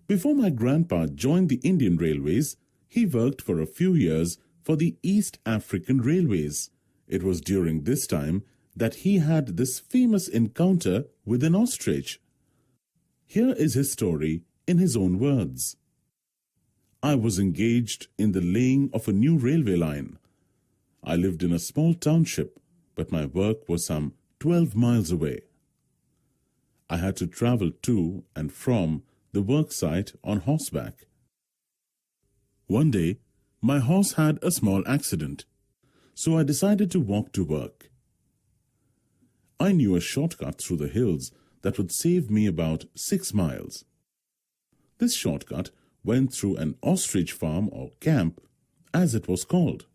Before my grandpa joined the Indian Railways, he worked for a few years for the East African Railways. It was during this time that he had this famous encounter with an ostrich. Here is his story in his own words. I was engaged in the laying of a new railway line. I lived in a small township, but my work was some 12 miles away. I had to travel to and from the work site on horseback. One day, my horse had a small accident, so I decided to walk to work. I knew a shortcut through the hills that would save me about 6 miles. This shortcut went through an ostrich farm or camp, as it was called.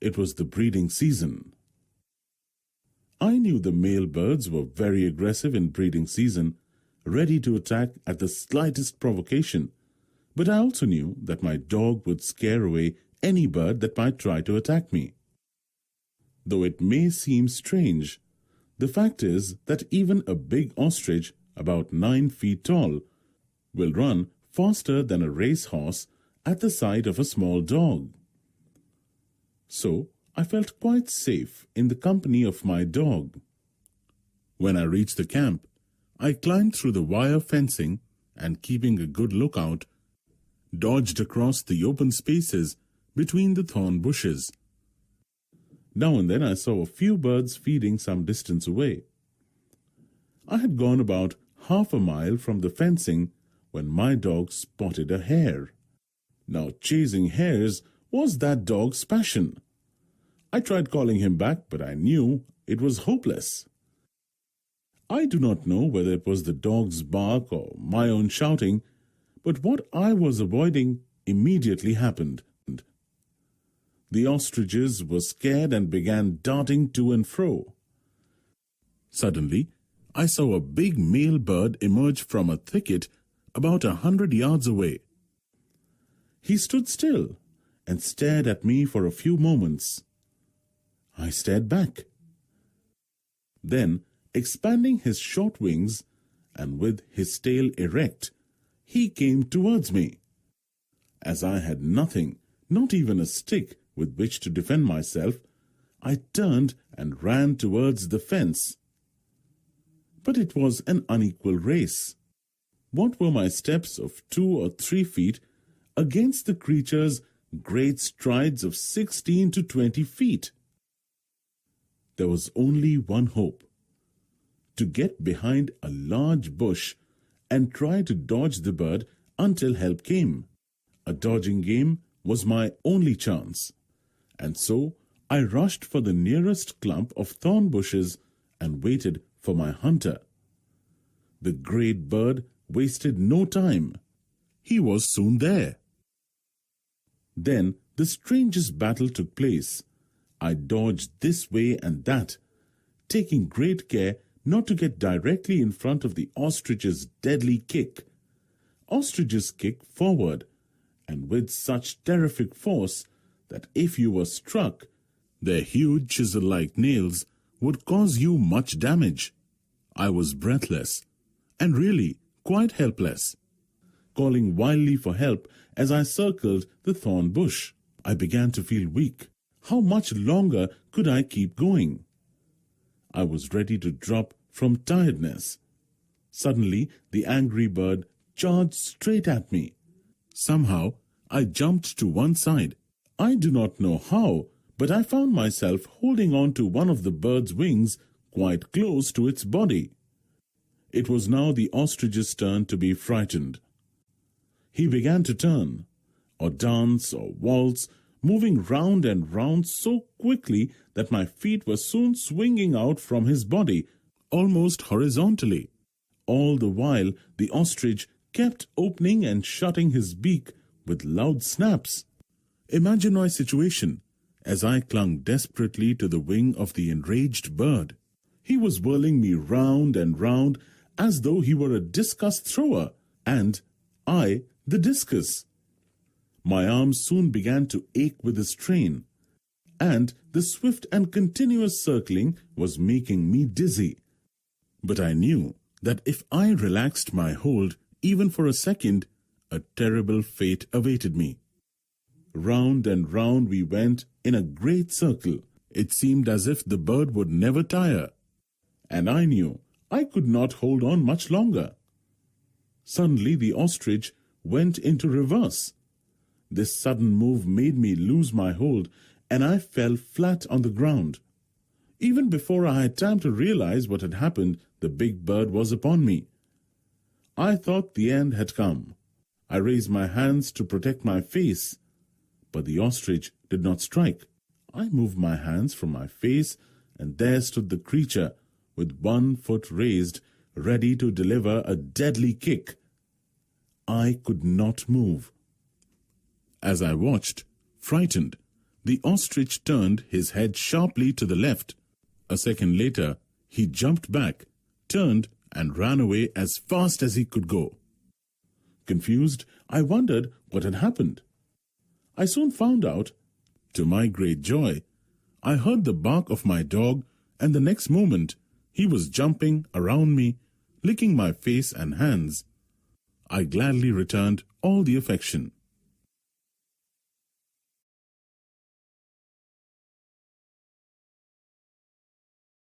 It was the breeding season. I knew the male birds were very aggressive in breeding season, ready to attack at the slightest provocation, but I also knew that my dog would scare away any bird that might try to attack me. Though it may seem strange, the fact is that even a big ostrich, about 9 feet tall, will run faster than a racehorse at the sight of a small dog. So I felt quite safe in the company of my dog. When I reached the camp, I climbed through the wire fencing and, keeping a good lookout, dodged across the open spaces between the thorn bushes. Now and then I saw a few birds feeding some distance away. I had gone about half a mile from the fencing when my dog spotted a hare. Now, chasing hares was that dog's passion. I tried calling him back, but I knew it was hopeless. I do not know whether it was the dog's bark or my own shouting, but what I was avoiding immediately happened. The ostriches were scared and began darting to and fro. Suddenly, I saw a big male bird emerge from a thicket about 100 yards away. He stood still and stared at me for a few moments. I stared back. Then, expanding his short wings and with his tail erect, he came towards me. As I had nothing, not even a stick, with which to defend myself, I turned and ran towards the fence. But it was an unequal race. What were my steps of 2 or 3 feet against the creature's great strides of 16 to 20 feet? There was only one hope: to get behind a large bush and try to dodge the bird until help came. A dodging game was my only chance, and so I rushed for the nearest clump of thorn bushes and waited for my hunter. The great bird wasted no time. He was soon there. Then the strangest battle took place. I dodged this way and that, taking great care not to get directly in front of the ostrich's deadly kick. Ostriches kick forward, and with such terrific force that if you were struck, their huge chisel-like nails would cause you much damage. I was breathless, and really quite helpless. Calling wildly for help as I circled the thorn bush, I began to feel weak. How much longer could I keep going? I was ready to drop from tiredness. Suddenly, the angry bird charged straight at me. Somehow, I jumped to one side. I do not know how, but I found myself holding on to one of the bird's wings quite close to its body. It was now the ostrich's turn to be frightened. He began to turn, or dance, or waltz, moving round and round so quickly that my feet were soon swinging out from his body, almost horizontally. All the while, the ostrich kept opening and shutting his beak with loud snaps. Imagine my situation as I clung desperately to the wing of the enraged bird. He was whirling me round and round as though he were a discus thrower, and I the discus. My arms soon began to ache with the strain, and the swift and continuous circling was making me dizzy. But I knew that if I relaxed my hold even for a second, a terrible fate awaited me. Round and round we went in a great circle. It seemed as if the bird would never tire, and I knew I could not hold on much longer. Suddenly the ostrich went into reverse. This sudden move made me lose my hold, and I fell flat on the ground. Even before I had time to realize what had happened, the big bird was upon me. I thought the end had come. I raised my hands to protect my face, but the ostrich did not strike. I moved my hands from my face, and there stood the creature with one foot raised, ready to deliver a deadly kick. I could not move. As I watched, frightened, the ostrich turned his head sharply to the left. A second later, he jumped back, turned, and ran away as fast as he could go. Confused, I wondered what had happened. I soon found out. To my great joy, I heard the bark of my dog, and the next moment, he was jumping around me, licking my face and hands. I gladly returned all the affection.